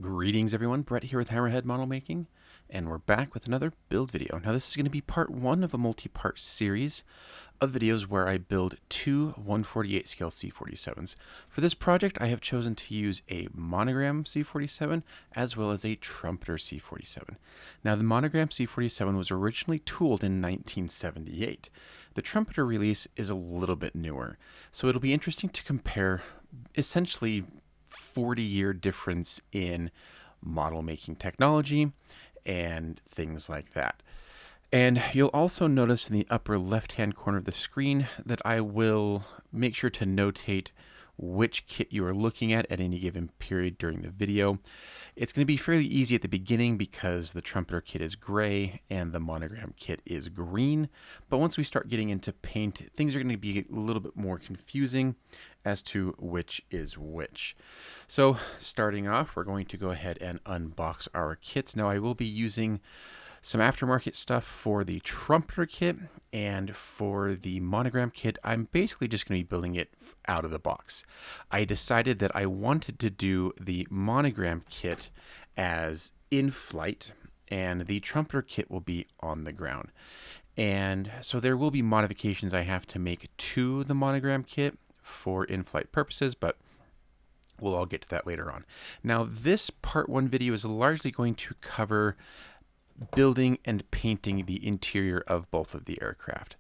Greetings everyone, Brett here with Hammerhead Model Making, and we're back with another build video. Now this is going to be part one of a multi-part series of videos where I build two 1/48 scale C-47s. For this project I have chosen to use a Monogram C-47 as well as a Trumpeter C-47. Now the Monogram C-47 was originally tooled in 1978. The Trumpeter release is a little bit newer, so it'll be interesting to compare essentially 40-year difference in model making technology and things like that. And you'll also notice in the upper left-hand corner of the screen that I will make sure to notate which kit you are looking at any given period during the video. It's going to be fairly easy at the beginning because the Trumpeter kit is gray and the Monogram kit is green. But once we start getting into paint, things are going to be a little bit more confusing as to which is which. So starting off, we're going to go ahead and unbox our kits. Now I will be using some aftermarket stuff for the Trumpeter kit, and for the Monogram kit, I'm basically just going to be building it out of the box. I decided that I wanted to do the Monogram kit as in flight, and the Trumpeter kit will be on the ground. And so there will be modifications I have to make to the Monogram kit for in-flight purposes, but we'll all get to that later on. Now, this part one video is largely going to cover building and painting the interior of both of the aircraft.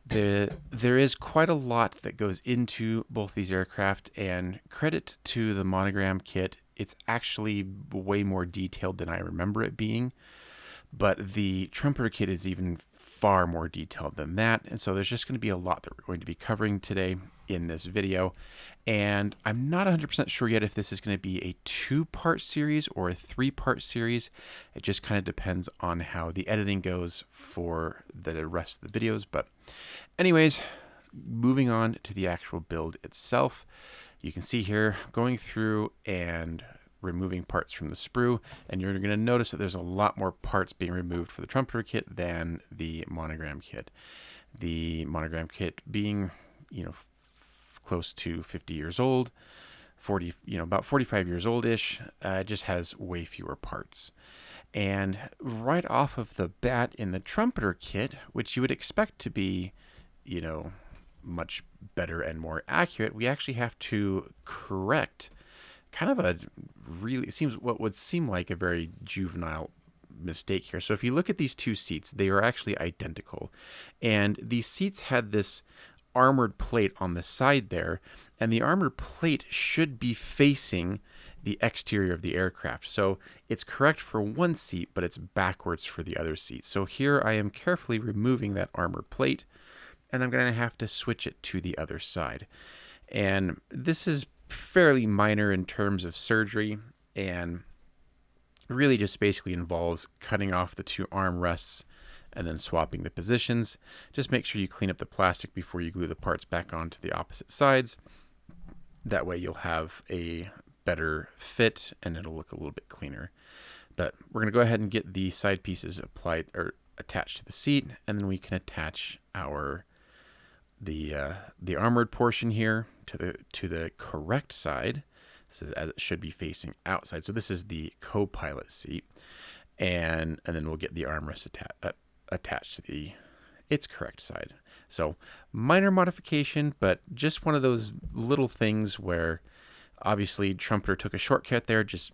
There is quite a lot that goes into both these aircraft, and credit to the Monogram kit, it's actually way more detailed than I remember it being, but the Trumpeter kit is even far more detailed than that, and so there's just going to be a lot that we're going to be covering today in this video. And I'm not 100% sure yet if this is going to be a two-part series or a three-part series. It just kind of depends on how the editing goes for the rest of the videos. But anyways, moving on to the actual build itself. You can see here going through and removing parts from the sprue, and you're going to notice that there's a lot more parts being removed for the Trumpeter kit than the Monogram kit. The Monogram kit being, close to 50 years old, about 45 years old-ish, just has way fewer parts. And right off of the bat in the Trumpeter kit, which you would expect to be, much better and more accurate, we actually have to correct kind of what would seem like a very juvenile mistake here. So if you look at these two seats, they are actually identical. And these seats had this armored plate on the side there, and the armored plate should be facing the exterior of the aircraft. So it's correct for one seat, but it's backwards for the other seat. So here I am carefully removing that armored plate, and I'm going to have to switch it to the other side. And this is fairly minor in terms of surgery, and really just basically involves cutting off the two armrests and then swapping the positions. Just make sure you clean up the plastic before you glue the parts back onto the opposite sides. That way you'll have a better fit and it'll look a little bit cleaner. But we're going to go ahead and get the side pieces applied or attached to the seat, and then we can attach the armored portion here to the correct side. This is as it should be facing outside. So this is the co-pilot seat, and then we'll get the armrest attached to its correct side. So minor modification, but just one of those little things where obviously Trumpeter took a shortcut there, just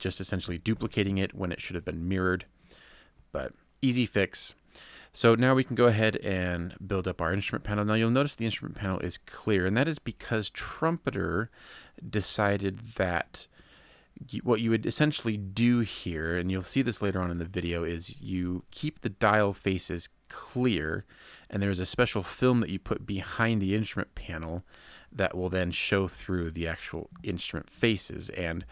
essentially duplicating it when it should have been mirrored, but easy fix. So now we can go ahead and build up our instrument panel. Now you'll notice the instrument panel is clear, and that is because Trumpeter decided that what you would essentially do here, and you'll see this later on in the video, is you keep the dial faces clear, and there's a special film that you put behind the instrument panel that will then show through the actual instrument faces. And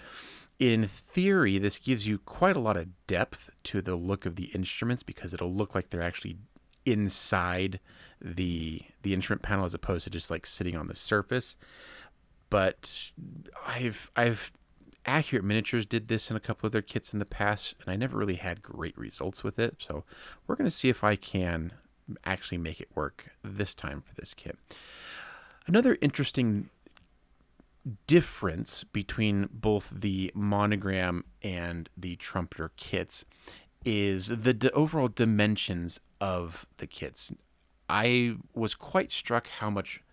in theory, this gives you quite a lot of depth to the look of the instruments, because it'll look like they're actually inside the instrument panel as opposed to just like sitting on the surface. But Accurate Miniatures did this in a couple of their kits in the past, and I never really had great results with it. So we're going to see if I can actually make it work this time for this kit. Another interesting difference between both the Monogram and the Trumpeter kits is the overall dimensions of the kits. I was quite struck how much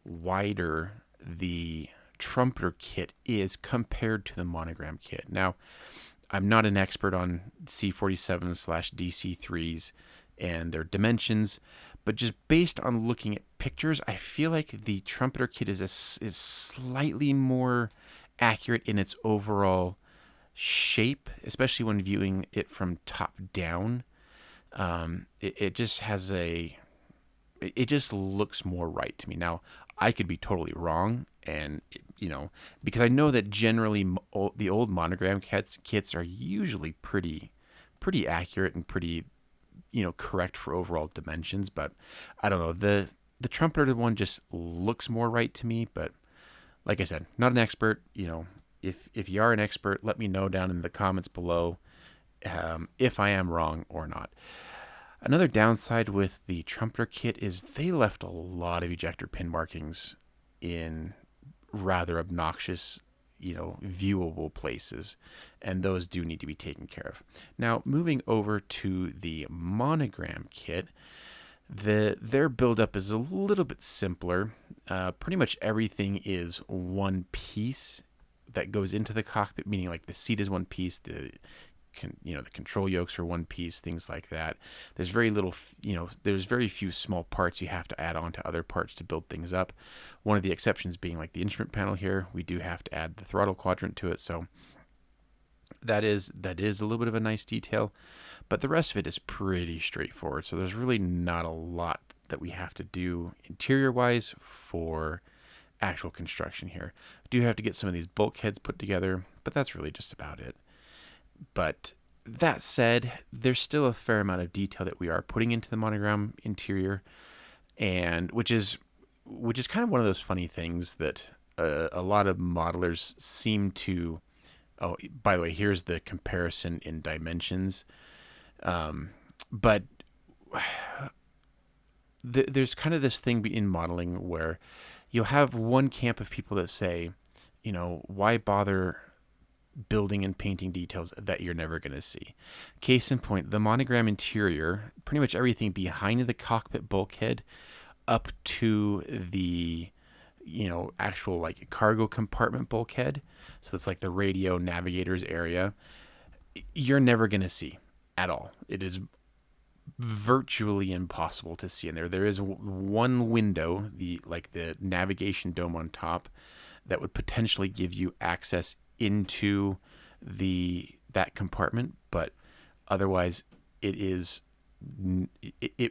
wider the Trumpeter kit is compared to the Monogram kit. Now, I'm not an expert on C-47/DC-3s and their dimensions, but just based on looking at pictures, I feel like the Trumpeter kit is slightly more accurate in its overall shape, especially when viewing it from top down. It just has it just looks more right to me. Now, I could be totally wrong, and because I know that generally the old Monogram kits are usually pretty accurate and pretty correct for overall dimensions. But I don't know, the Trumpeter one just looks more right to me. But like I said, not an expert. If you are an expert, let me know down in the comments below if I am wrong or not. Another downside with the Trumpeter kit is they left a lot of ejector pin markings in rather obnoxious, viewable places, and those do need to be taken care of. Now, moving over to the Monogram kit, their buildup is a little bit simpler. Pretty much everything is one piece that goes into the cockpit, meaning like the seat is one piece, the control yokes are one piece, things like that. There's very little, there's very few small parts you have to add on to other parts to build things up. One of the exceptions being like the instrument panel here, we do have to add the throttle quadrant to it. So that is a little bit of a nice detail, but the rest of it is pretty straightforward. So there's really not a lot that we have to do interior wise for actual construction here. We do have to get some of these bulkheads put together, but that's really just about it. But that said, there's still a fair amount of detail that we are putting into the Monogram interior, and which is kind of one of those funny things that a lot of modelers seem to. Oh, by the way, here's the comparison in dimensions. But there's kind of this thing in modeling where you'll have one camp of people that say, why bother building and painting details that you're never going to see. Case in point, the Monogram interior, pretty much everything behind the cockpit bulkhead up to the actual like cargo compartment bulkhead, so it's like the radio navigators area, you're never going to see at all. It is virtually impossible to see in there. There is one window, the navigation dome on top, that would potentially give you access into that compartment, but otherwise it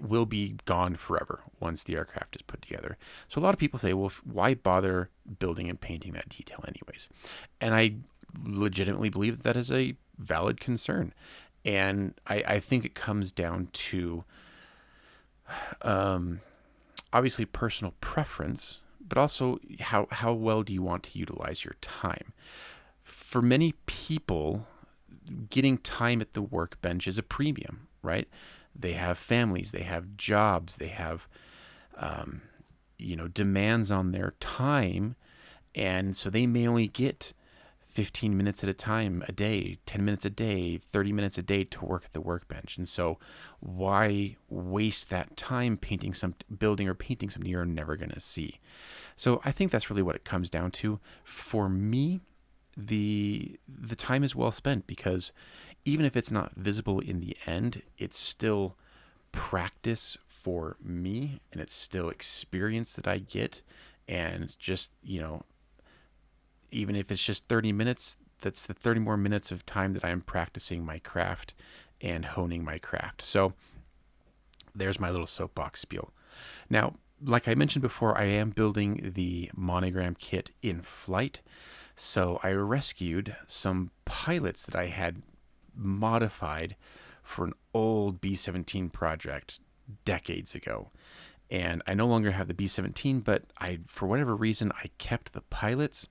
will be gone forever once the aircraft is put together. So a lot of people say, well, why bother building and painting that detail anyways? And I legitimately believe that is a valid concern. And I think it comes down to obviously personal preference, but also how well do you want to utilize your time? For many people, getting time at the workbench is a premium, right? They have families, they have jobs, they have, demands on their time. And so they may only get 15 minutes at a time a day, 10 minutes a day, 30 minutes a day to work at the workbench. And so why waste that time building or painting something you're never going to see? So I think that's really what it comes down to. For me, the time is well spent, because even if it's not visible in the end, it's still practice for me, and it's still experience that I get. And just, even if it's just 30 minutes, that's the 30 more minutes of time that I am practicing my craft and honing my craft. So there's my little soapbox spiel. Now, like I mentioned before, I am building the Monogram kit in flight. So I rescued some pilots that I had modified for an old B-17 project decades ago. And I no longer have the B-17, but for whatever reason, I kept the pilots,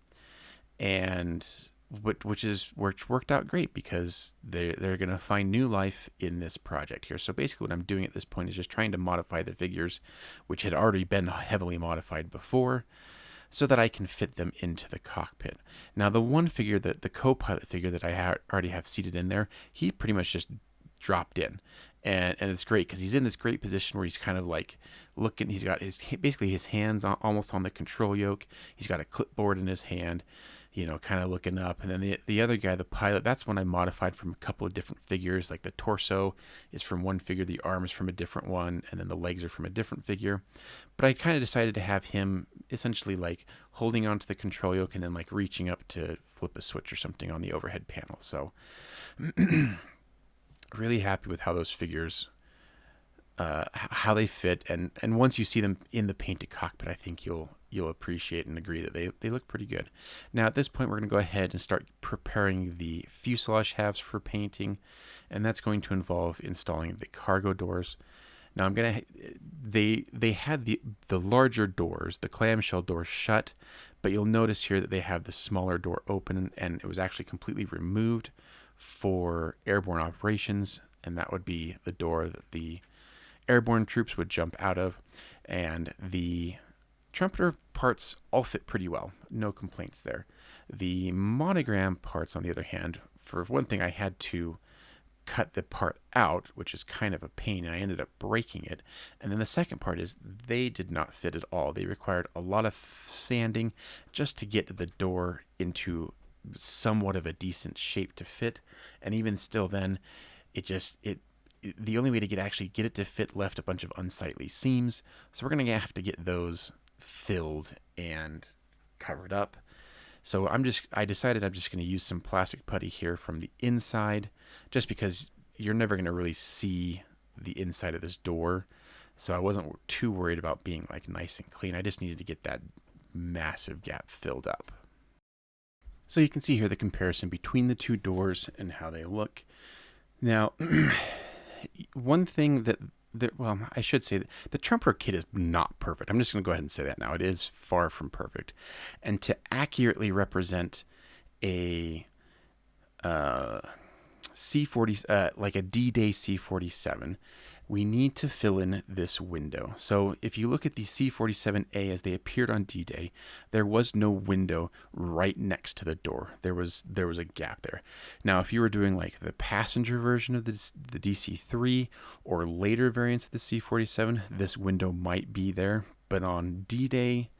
and which worked out great, because they're going to find new life in this project here. So basically what I'm doing at this point is just trying to modify the figures, which had already been heavily modified before. so that I can fit them into the cockpit. Now, the one figure, the co-pilot figure that I already have seated in there, he pretty much just dropped in. And it's great because he's in this great position where he's kind of like looking. He's got basically his hands almost on the control yoke. He's got a clipboard in his hand, kind of looking up. And then the other guy, the pilot, that's one I modified from a couple of different figures. Like the torso is from one figure, the arm is from a different one, and then the legs are from a different figure. But I kind of decided to have him essentially like holding onto the control yoke and then like reaching up to flip a switch or something on the overhead panel. So really happy with how those figures, how they fit, and once you see them in the painted cockpit, I think you'll appreciate and agree that they look pretty good. Now at this point, we're going to go ahead and start preparing the fuselage halves for painting, and that's going to involve installing the cargo doors. Now they had the larger doors, the clamshell doors, shut, but you'll notice here that they have the smaller door open, and it was actually completely removed for airborne operations, and that would be the door that the airborne troops would jump out of. And the trumpeter parts all fit pretty well, no complaints there. The monogram parts, on the other hand, for one thing, I had to cut the part out, which is kind of a pain, and I ended up breaking it. And then the second part is they did not fit at all. They required a lot of sanding just to get the door into somewhat of a decent shape to fit, and even still then the only way to get it to fit left a bunch of unsightly seams, so we're gonna have to get those filled and covered up. So I decided I'm just gonna use some plastic putty here from the inside, just because you're never gonna really see the inside of this door, so I wasn't too worried about being like nice and clean. I just needed to get that massive gap filled up. So you can see here the comparison between the two doors and how they look. Now, one thing I should say that the trumpeter kit is not perfect. I'm just going to go ahead and say that now. It is far from perfect. And to accurately represent a C-40, like a D-Day C-47, we need to fill in this window. So if you look at the C-47A as they appeared on D-Day, there was no window right next to the door. There was a gap there. Now, if you were doing like the passenger version of the DC-3 or later variants of the C-47, this window might be there. But on D-Day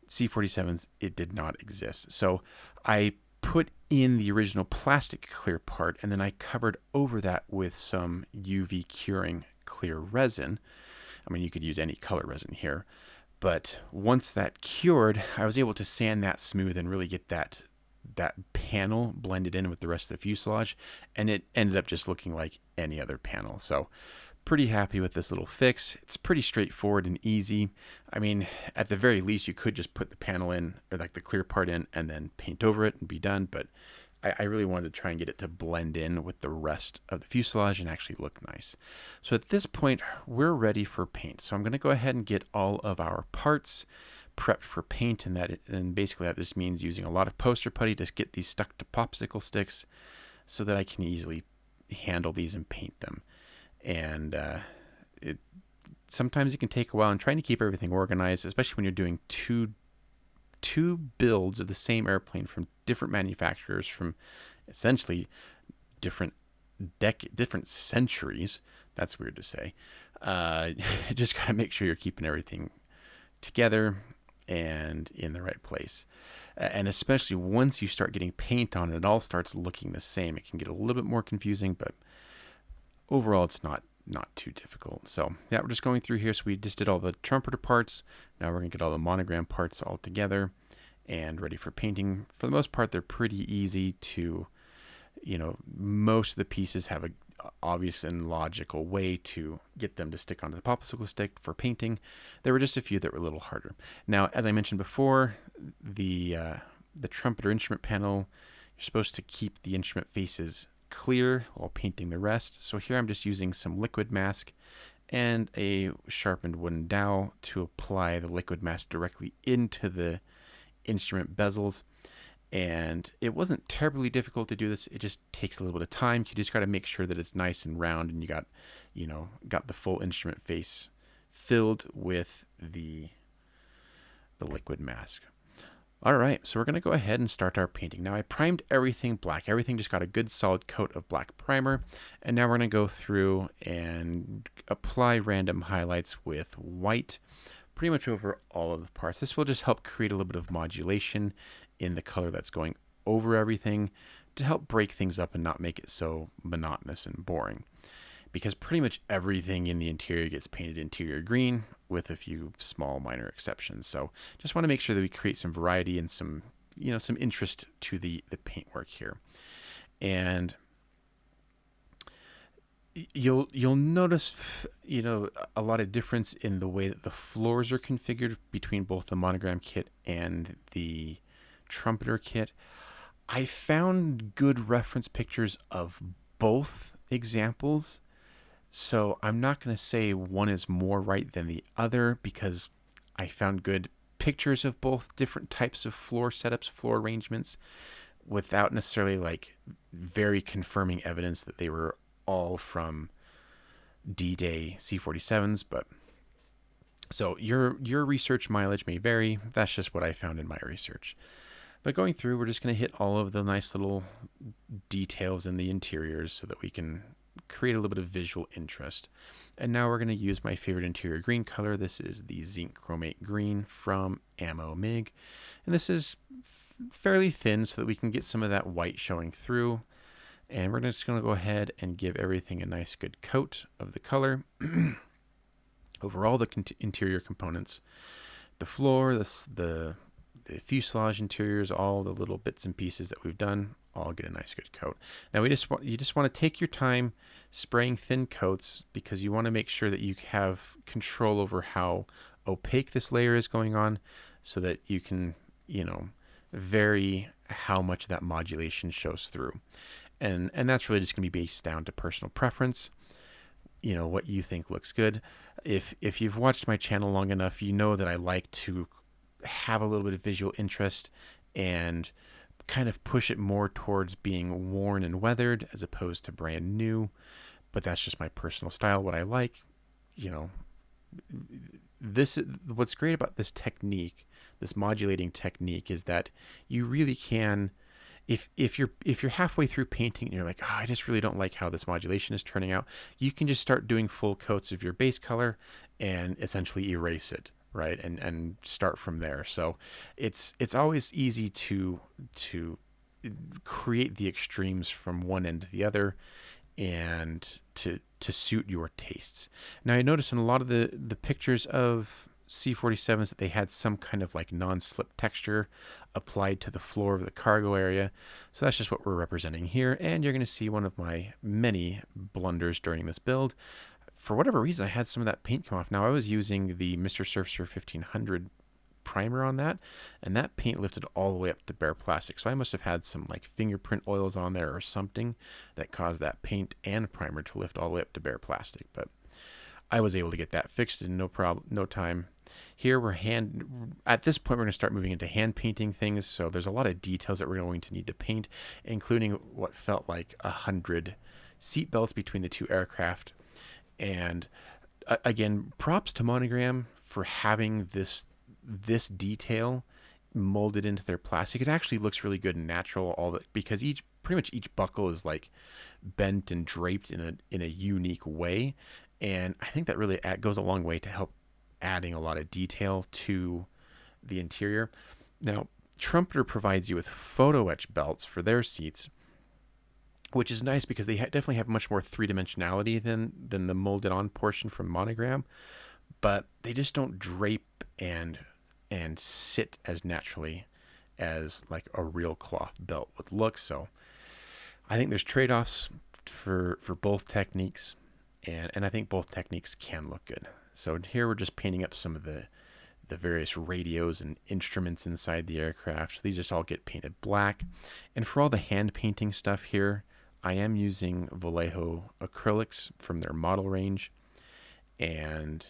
C-47s, it did not exist. So I put in the original plastic clear part, and then I covered over that with some UV curing clear resin. I mean, you could use any color resin here, but once that cured, I was able to sand that smooth and really get that panel blended in with the rest of the fuselage, and it ended up just looking like any other panel. So pretty happy with this little fix. It's pretty straightforward and easy. I mean, at the very least, you could just put the panel in, or like the clear part in, and then paint over it and be done, but I really wanted to try and get it to blend in with the rest of the fuselage and actually look nice. So at this point, we're ready for paint. So I'm going to go ahead and get all of our parts prepped for paint, and basically that just means using a lot of poster putty to get these stuck to popsicle sticks so that I can easily handle these and paint them. And sometimes it can take a while, and trying to keep everything organized, especially when you're doing two builds of the same airplane from different manufacturers from essentially different centuries. That's weird to say. Just gotta make sure you're keeping everything together and in the right place. And especially once you start getting paint on it, it all starts looking the same. It can get a little bit more confusing, but overall it's not too difficult. So yeah, we're just going through here. So we just did all the trumpeter parts. Now we're gonna get all the monogram parts all together and ready for painting. For the most part, they're pretty easy to, most of the pieces have a obvious and logical way to get them to stick onto the popsicle stick for painting. There were just a few that were a little harder. Now, as I mentioned before, the trumpeter instrument panel, you're supposed to keep the instrument faces clear while painting the rest. So here I'm just using some liquid mask and a sharpened wooden dowel to apply the liquid mask directly into the instrument bezels. And it wasn't terribly difficult to do this. It just takes a little bit of time. You just got to make sure that it's nice and round, and you got the full instrument face filled with the the liquid mask. All right, so we're going to go ahead and start our painting. Now I primed everything black. Everything just got a good solid coat of black primer. And now we're going to go through and apply random highlights with white pretty much over all of the parts. This will just help create a little bit of modulation in the color that's going over everything to help break things up and not make it so monotonous and boring. Because pretty much everything in the interior gets painted interior green with a few small minor exceptions. So just want to make sure that we create some variety and some interest to the paintwork here. And you'll notice a lot of difference in the way that the floors are configured between both the Monogram kit and the Trumpeter kit. I found good reference pictures of both examples. So I'm not going to say one is more right than the other because I found good pictures of both different types of floor setups, floor arrangements, without necessarily like very confirming evidence that they were all from D-Day C-47s. But so your research mileage may vary. That's just what I found in my research. But going through, we're just going to hit all of the nice little details in the interiors so that we can create a little bit of visual interest. And now we're going to use my favorite interior green color. This is the Zinc Chromate Green from Ammo MIG. And this is fairly thin so that we can get some of that white showing through. And we're just going to go ahead and give everything a nice good coat of the color over all the interior components. The floor, the fuselage interiors, all the little bits and pieces that we've done, all get a nice good coat. Now you just want to take your time spraying thin coats because you want to make sure that you have control over how opaque this layer is going on so that you can, vary how much that modulation shows through. And that's really just going to be based down to personal preference, what you think looks good. If you've watched my channel long enough, you know that I like to have a little bit of visual interest and kind of push it more towards being worn and weathered as opposed to brand new. But that's just my personal style, what I like. What's great about this technique, this modulating technique, is that you really can, if you're halfway through painting and you're like, I just really don't like how this modulation is turning out, you can just start doing full coats of your base color and essentially erase it, right? And start from there. So it's always easy to create the extremes from one end to the other and to suit your tastes. Now I noticed in a lot of the pictures of C-47s that they had some kind of like non-slip texture applied to the floor of the cargo area. So that's just what we're representing here. And you're going to see one of my many blunders during this build. For whatever reason, I had some of that paint come off. Now I was using the Mr. Surfacer 1500 primer on that, and that paint lifted all the way up to bare plastic. So I must have had some like fingerprint oils on there or something that caused that paint and primer to lift all the way up to bare plastic. But I was able to get that fixed in no time. Here at this point we're going to start moving into hand painting things. So there's a lot of details that we're going to need to paint, including what felt like 100 seat belts between the two aircraft. And again, props to Monogram for having this detail molded into their plastic. It actually looks really good and natural, because pretty much each buckle is like bent and draped in a unique way. And I think that really goes a long way to help adding a lot of detail to the interior. Now, Trumpeter provides you with photo etch belts for their seats, which is nice because they definitely have much more three-dimensionality than the molded on portion from Monogram, but they just don't drape and sit as naturally as like a real cloth belt would look. So I think there's trade-offs for both techniques, and I think both techniques can look good. So here we're just painting up some of the various radios and instruments inside the aircraft. So these just all get painted black. And for all the hand painting stuff here, I am using Vallejo acrylics from their model range. And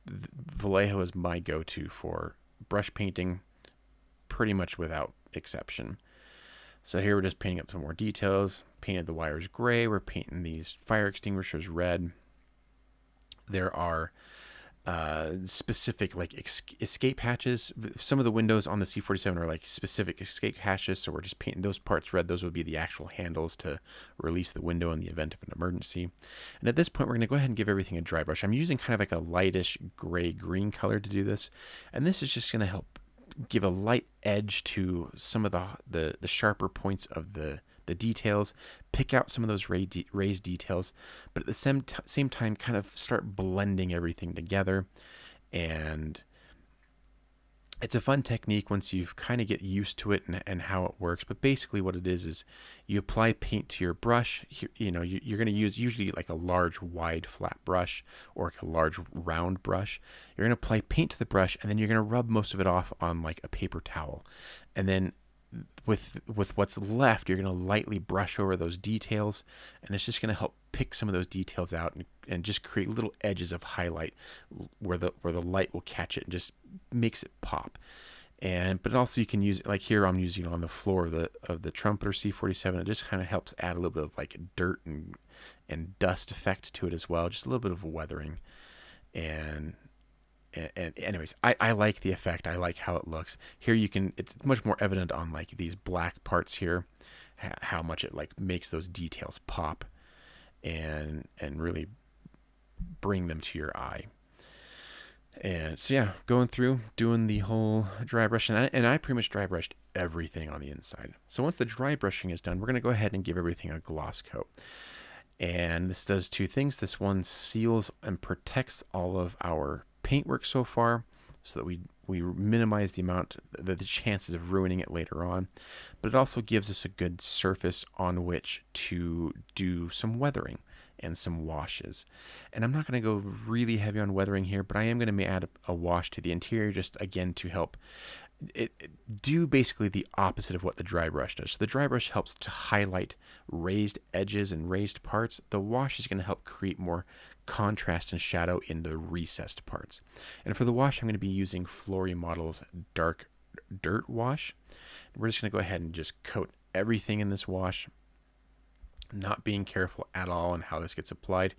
Vallejo is my go-to for brush painting pretty much without exception. So here we're just painting up some more details. Painted the wires gray. We're painting these fire extinguishers red. There are specific like escape hatches. Some of the windows on the C-47 are like specific escape hatches, so we're just painting those parts red. Those would be the actual handles to release the window in the event of an emergency. And at this point, we're going to go ahead and give everything a dry brush. I'm using kind of like a lightish gray-green color to do this, and this is just going to help give a light edge to some of the sharper points of the details, pick out some of those raised details, but at the same time kind of start blending everything together. And it's a fun technique once you've kind of get used to it and how it works. But basically what it is you apply paint to your brush. You're going to use usually like a large wide flat brush or like a large round brush. You're going to apply paint to the brush, and then you're going to rub most of it off on like a paper towel. And then with what's left, you're going to lightly brush over those details, and it's just going to help pick some of those details out and just create little edges of highlight where the light will catch it and just makes it pop. But also you can use it, like here I'm using it on the floor of the Trumpeter C-47. It just kind of helps add a little bit of like dirt and dust effect to it as well, just a little bit of weathering. And anyways, I like the effect. I like how it looks. Here it's much more evident on like these black parts here, how much it like makes those details pop and really bring them to your eye. And so yeah, going through, doing the whole dry brush, and I pretty much dry brushed everything on the inside. So once the dry brushing is done, we're going to go ahead and give everything a gloss coat. And this does two things. This one seals and protects all of our paintwork so far, so that we minimize the chances of ruining it later on. But it also gives us a good surface on which to do some weathering and some washes. And I'm not going to go really heavy on weathering here, but I am going to add a wash to the interior, just again to help do basically the opposite of what the dry brush does. So the dry brush helps to highlight raised edges and raised parts. The wash is going to help create more contrast and shadow in the recessed parts. And for the wash, I'm going to be using Flory Model's Dark Dirt Wash. We're just going to go ahead and just coat everything in this wash, not being careful at all on how this gets applied,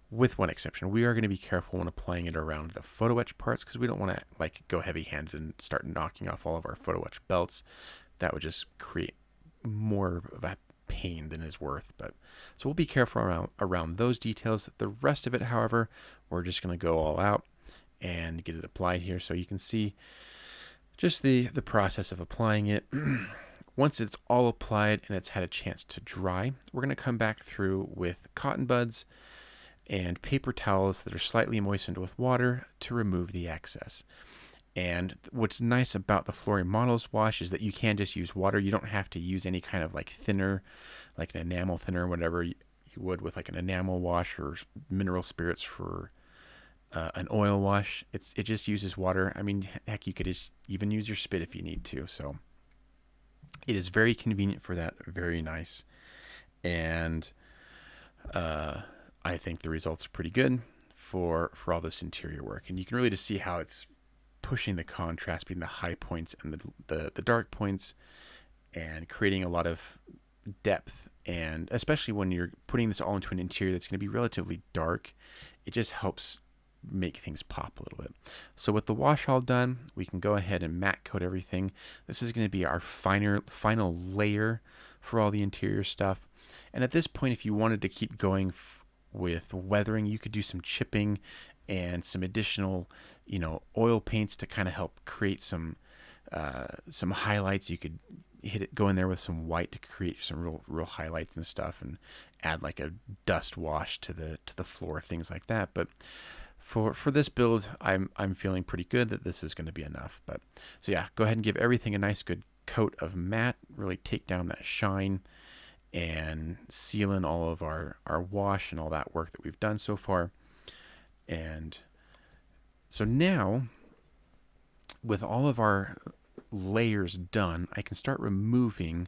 with one exception. We are going to be careful when applying it around the photo etch parts, because we don't want to like go heavy-handed and start knocking off all of our photo etch belts. That would just create more of a pain than is worth. But so we'll be careful around those details. The rest of it, however, we're just going to go all out and get it applied here, so you can see just the process of applying it. Once it's all applied and it's had a chance to dry, we're going to come back through with cotton buds and paper towels that are slightly moistened with water to remove the excess. And what's nice about the Flory Models wash is that you can just use water. You don't have to use any kind of like thinner, like an enamel thinner or whatever you would with like an enamel wash or mineral spirits for an oil wash. It just uses water. I mean, heck, you could just even use your spit if you need to. So it is very convenient for that. Very nice. And I think the results are pretty good for all this interior work. And you can really just see how it's pushing the contrast between the high points and the dark points, and creating a lot of depth. And especially when you're putting this all into an interior that's going to be relatively dark, it just helps make things pop a little bit. So with the wash all done, we can go ahead and matte coat everything. This is going to be our final layer for all the interior stuff. And at this point, if you wanted to keep going with weathering, you could do some chipping and some additional, oil paints to kind of help create some highlights. You could go in there with some white to create some real highlights and stuff, and add like a dust wash to the floor, things like that. But for this build, I'm feeling pretty good that this is going to be enough. But so yeah, go ahead and give everything a nice good coat of matte. Really take down that shine and seal in all of our wash and all that work that we've done so far. And so now, with all of our layers done, I can start removing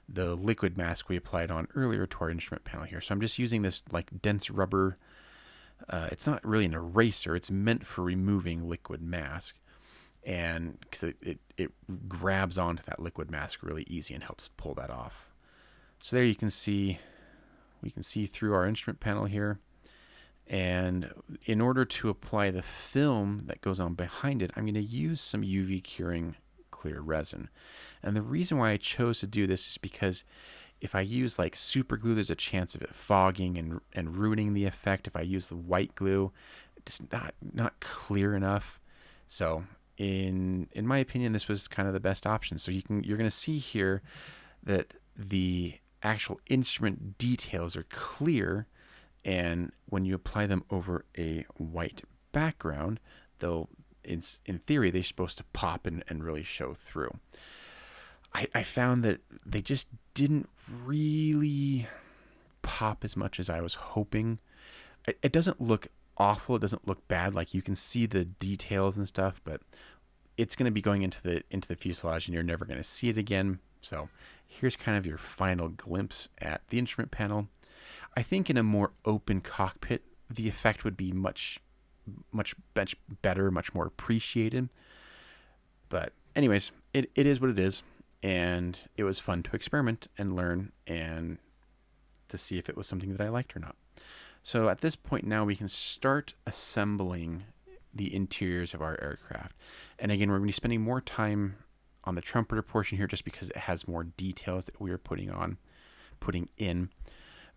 the liquid mask we applied on earlier to our instrument panel here. So I'm just using this like dense rubber. It's not really an eraser. It's meant for removing liquid mask. And because it grabs onto that liquid mask really easy and helps pull that off. So there you can see, we can see through our instrument panel here. And in order to apply the film that goes on behind it, I'm going to use some UV curing clear resin. And the reason why I chose to do this is because if I use like super glue, there's a chance of it fogging and ruining the effect. If I use the white glue, it's not clear enough. So in my opinion, this was kind of the best option. So you're going to see here that the actual instrument details are clear, and when you apply them over a white background, they'll in theory they're supposed to pop and really show through. I found that they just didn't really pop as much as I was hoping. It doesn't look awful. It doesn't look bad. Like, you can see the details and stuff, but it's going to be going into the fuselage, and you're never going to see it again. So here's kind of your final glimpse at the instrument panel. I think in a more open cockpit, the effect would be much better, much more appreciated. But anyways, it is what it is. And it was fun to experiment and learn and to see if it was something that I liked or not. So at this point now, we can start assembling the interiors of our aircraft. And again, we're going to be spending more time on the trumpeter portion here just because it has more details that we are putting in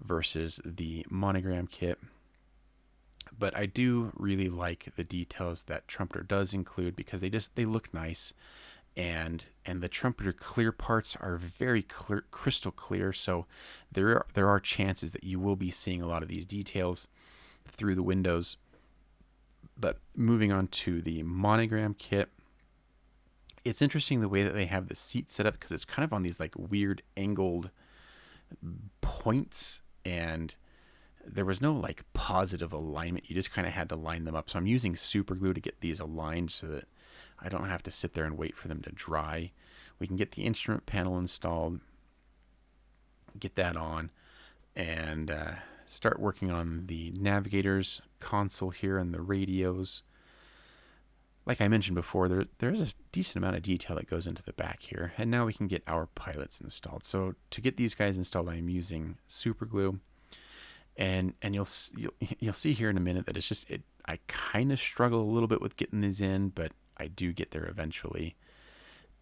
versus the monogram kit. But I do really like the details that trumpeter does include because they look nice. And the trumpeter clear parts are very clear, crystal clear. So there are chances that you will be seeing a lot of these details through the windows. But moving on to the monogram kit, it's interesting the way that they have the seat set up because it's kind of on these like weird angled points, and there was no like positive alignment. You just kind of had to line them up. So I'm using super glue to get these aligned so that I don't have to sit there and wait for them to dry. We can get the instrument panel installed, get that on, and start working on the navigator's console here and the radios. Like I mentioned before, there's a decent amount of detail that goes into the back here. And now we can get our pilots installed. So to get these guys installed, I'm using super glue. And you'll see here in a minute that it's just I kind of struggle a little bit with getting these in, but I do get there eventually.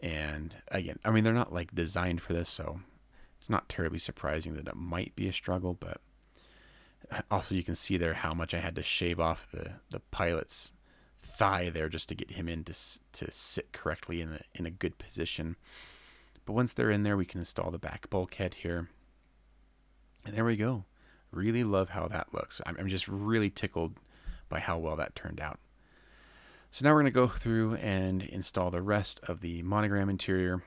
And again, I mean, they're not like designed for this, so it's not terribly surprising that it might be a struggle. But also, you can see there how much I had to shave off the pilot's thigh there just to get him in to sit correctly in a good position. But once they're in there, we can install the back bulkhead here, and there we go. Really love how that looks. I'm just really tickled by how well that turned out. So now we're going to go through and install the rest of the monogram interior.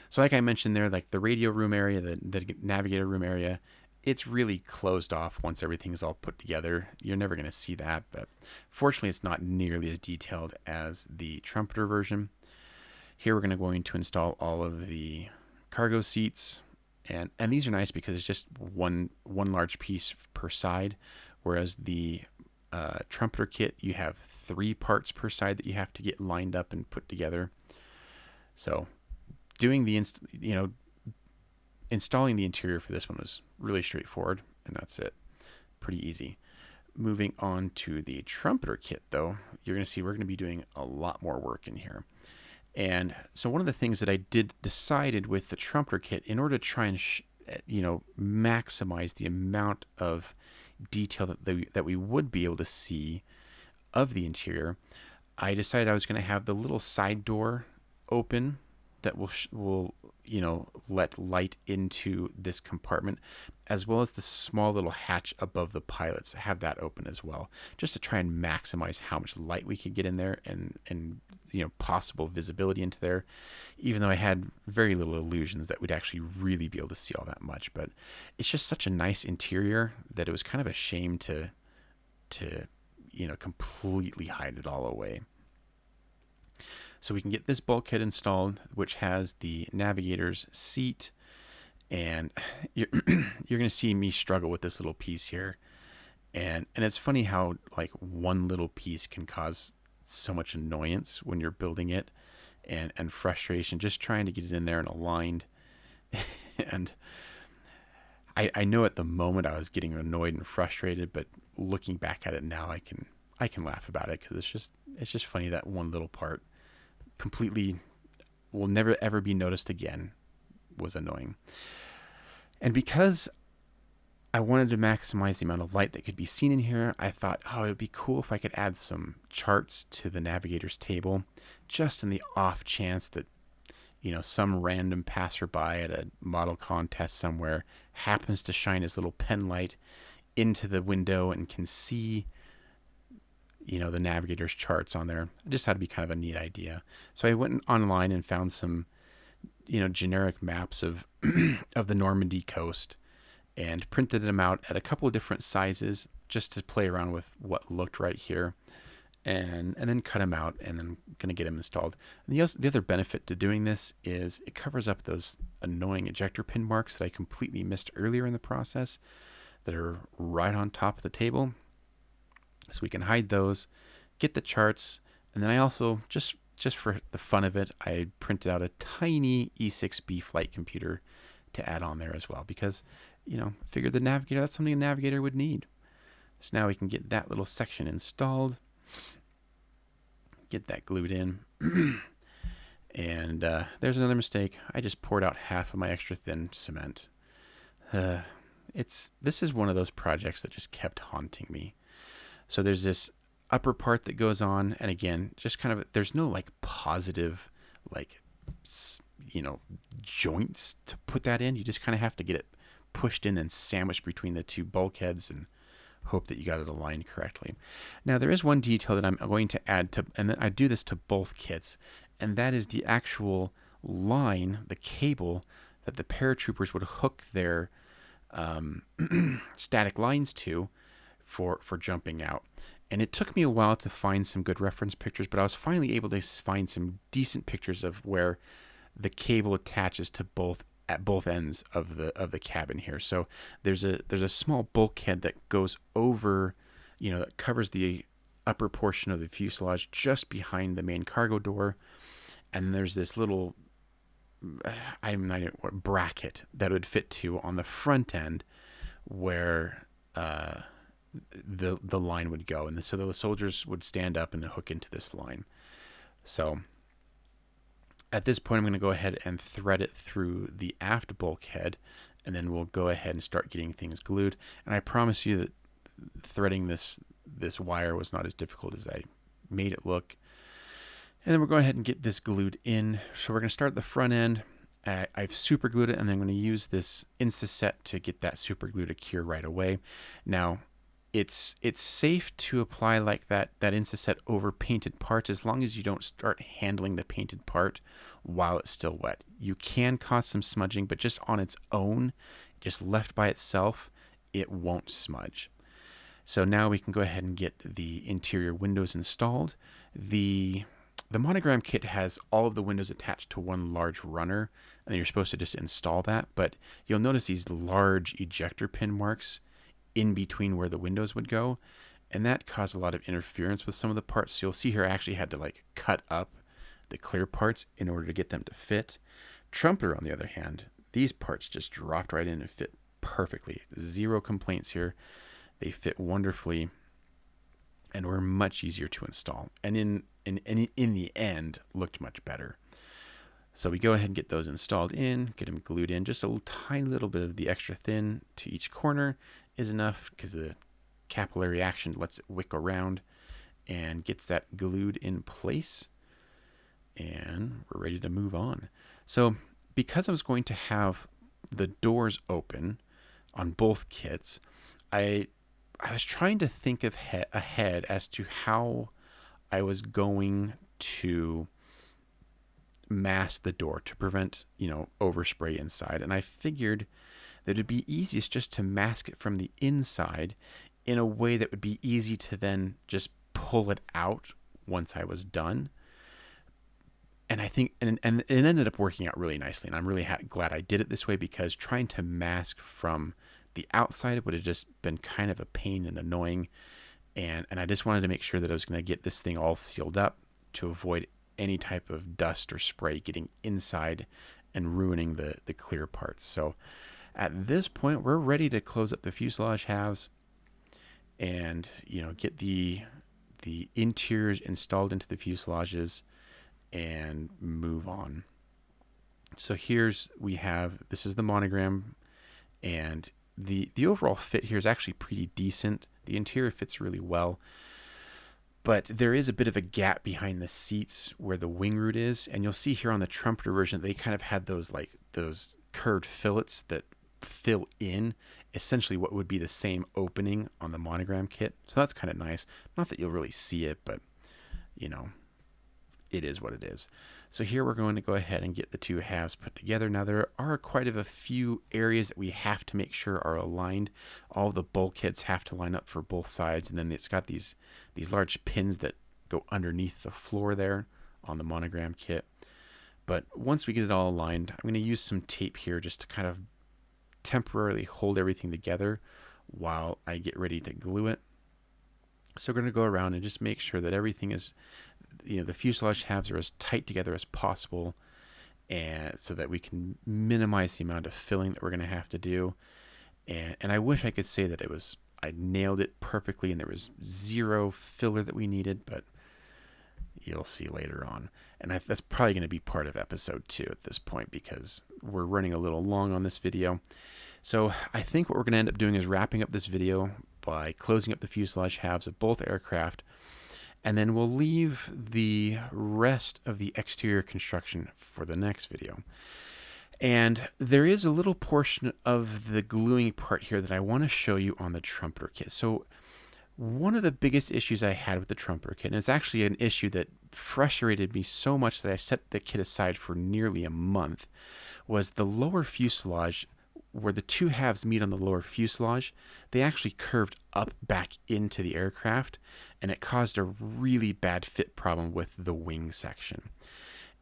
So like I mentioned there, like the radio room area, the navigator room area, it's really closed off once everything's all put together. You're never going to see that, but fortunately it's not nearly as detailed as the trumpeter version. Here we're going to install all of the cargo seats, and these are nice because it's just one large piece per side, whereas the trumpeter kit, you have 3 parts per side that you have to get lined up and put together. So doing the installing the interior for this one was really straightforward, and that's it. Pretty easy. Moving on to the trumpeter kit, though, you're going to see we're going to be doing a lot more work in here. And so one of the things that I decided with the trumpeter kit, in order to try and maximize the amount of detail that we would be able to see of the interior, I decided I was going to have the little side door open that will let light into this compartment, as well as the small little hatch above the pilots, have that open as well, just to try and maximize how much light we could get in there and possible visibility into there, even though I had very little illusions that we'd actually really be able to see all that much. But it's just such a nice interior that it was kind of a shame to completely hide it all away. So we can get this bulkhead installed, which has the navigator's seat, and you're going to see me struggle with this little piece here. And it's funny how like one little piece can cause so much annoyance when you're building it, and frustration just trying to get it in there and aligned. And I know at the moment I was getting annoyed and frustrated, but looking back at it now, I can laugh about it because it's just funny that one little part completely will never ever be noticed again was annoying. And because I wanted to maximize the amount of light that could be seen in here, I thought, oh, it would be cool if I could add some charts to the navigator's table, just in the off chance that, you know, some random passerby at a model contest somewhere happens to shine his little pen light into the window and can see, you know, the navigator's charts on there. I just thought it'd be kind of a neat idea. So I went online and found some, you know, generic maps of of the Normandy coast and printed them out at a couple of different sizes just to play around with what looked right here, and then cut them out, and then going to get them installed. And the other benefit to doing this is it covers up those annoying ejector pin marks that I completely missed earlier in the process that are right on top of the table. So we can hide those, get the charts, and then I also, just for the fun of it, I printed out a tiny E6B flight computer to add on there as well, because, you know, figured the navigator, that's something a navigator would need. So now we can get that little section installed, get that glued in. And there's another mistake. I just poured out half of my extra thin cement. This is one of those projects that just kept haunting me. So there's this upper part that goes on, and again, just kind of, there's no like positive, like, you know, joints to put that in. You just kind of have to get it pushed in and sandwiched between the two bulkheads and hope that you got it aligned correctly. Now, there is one detail that I'm going to add to, and I do this to both kits, and that is the actual line, the cable that the paratroopers would hook their static lines to for jumping out. And it took me a while to find some good reference pictures, but I was finally able to find some decent pictures of where the cable attaches to at both ends of the cabin here. So there's a small bulkhead that goes over, you know, that covers the upper portion of the fuselage just behind the main cargo door, and there's this little bracket that would fit to on the front end where the line would go, and so the soldiers would stand up and then hook into this line. So at this point, I'm going to go ahead and thread it through the aft bulkhead, and then we'll go ahead and start getting things glued. And I promise you that threading this wire was not as difficult as I made it look. And then we're going to go ahead and get this glued in. So we're going to start at the front end. I've super glued it, and then I'm going to use this Insta set to get that super glue to cure right away. Now, it's safe to apply like that Insta set over painted parts as long as you don't start handling the painted part while it's still wet. You can cause some smudging, but just on its own, just left by itself, it won't smudge. So now we can go ahead and get the interior windows installed. The Monogram kit has all of the windows attached to one large runner, and then you're supposed to just install that, but you'll notice these large ejector pin marks in between where the windows would go, and that caused a lot of interference with some of the parts. So you'll see here I actually had to like cut up the clear parts in order to get them to fit. Trumpeter, on the other hand, these parts just dropped right in and fit perfectly. Zero complaints here. They fit wonderfully and were much easier to install, and in the end looked much better. So we go ahead and get those installed in, get them glued in. Just a tiny little bit of the extra thin to each corner is enough because the capillary action lets it wick around and gets that glued in place. And we're ready to move on. So because I was going to have the doors open on both kits, I was trying to think ahead as to how I was going to mask the door to prevent, overspray inside. And I figured that it'd be easiest just to mask it from the inside in a way that would be easy to then just pull it out once I was done. And I think, and it ended up working out really nicely. And I'm really glad I did it this way, because trying to mask from the outside would have just been kind of a pain and annoying. And I just wanted to make sure that I was going to get this thing all sealed up to avoid any type of dust or spray getting inside and ruining the clear parts. So At this point, we're ready to close up the fuselage halves and, get the interiors installed into the fuselages and move on. So this is the monogram, and the overall fit here is actually pretty decent. The interior fits really well, but there is a bit of a gap behind the seats where the wing root is, and you'll see here on the trumpeter version they kind of had those curved fillets that fill in essentially what would be the same opening on the monogram kit. So that's kind of nice. Not that you'll really see it, but it is what it is. So here we're going to go ahead and get the two halves put together. Now there are quite a few areas that we have to make sure are aligned. All the bulkheads have to line up for both sides, and then it's got these large pins that go underneath the floor there on the monogram kit. But once we get it all aligned, I'm going to use some tape here just to kind of temporarily hold everything together while I get ready to glue it. So we're going to go around and just make sure that everything is, the fuselage halves are as tight together as possible, and so that we can minimize the amount of filling that we're going to have to do. And I wish I could say that I nailed it perfectly and there was zero filler that we needed, but you'll see later on. And that's probably going to be part of episode 2 at this point, because we're running a little long on this video. So I think what we're going to end up doing is wrapping up this video by closing up the fuselage halves of both aircraft, and then we'll leave the rest of the exterior construction for the next video. And there is a little portion of the gluing part here that I want to show you on the trumpeter kit. So one of the biggest issues I had with the trumpeter kit, and it's actually an issue that frustrated me so much that I set the kit aside for nearly a month, was the lower fuselage. Where the two halves meet on the lower fuselage, they actually curved up back into the aircraft, and it caused a really bad fit problem with the wing section.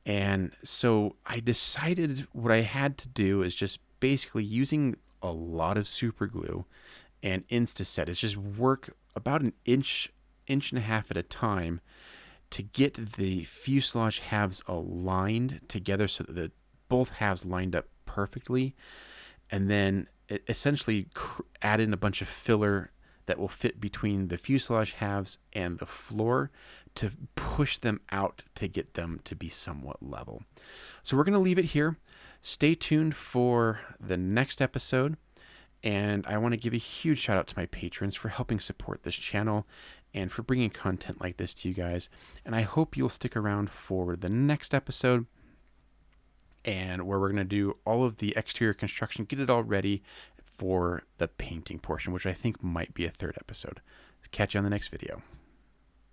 And so I decided what I had to do is just basically, using a lot of super glue and Insta set, is just work about an inch and a half at a time to get the fuselage halves aligned together so that both halves lined up perfectly. And then essentially add in a bunch of filler that will fit between the fuselage halves and the floor to push them out to get them to be somewhat level. So we're going to leave it here. Stay tuned for the next episode. And I want to give a huge shout out to my patrons for helping support this channel and for bringing content like this to you guys. And I hope you'll stick around for the next episode, and where we're going to do all of the exterior construction, get it all ready for the painting portion, which I think might be a third episode. Catch you on the next video.